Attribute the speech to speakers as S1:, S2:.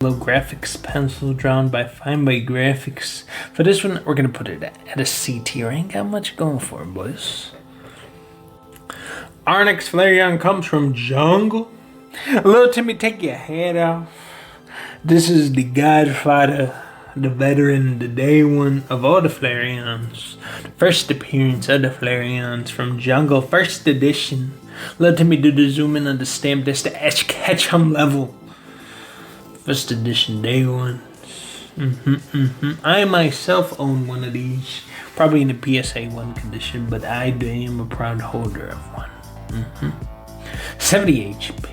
S1: Low graphics pencil drawn by Fine by Graphics. For this one, we're gonna put it at a C tier. Ain't got much going for it, boys. Our next FLAREON comes from Jungle. Little Timmy, take your head off. This is the godfather, the veteran, the day one of all the FLAREONs. First appearance of the FLAREONs from Jungle, first edition. Little Timmy, do the zoom in on the stamp. That's the Ash Ketchum level. First edition, day one. I myself own one of these, probably in the PSA 1 condition, but I am a proud holder of one. 70 HP.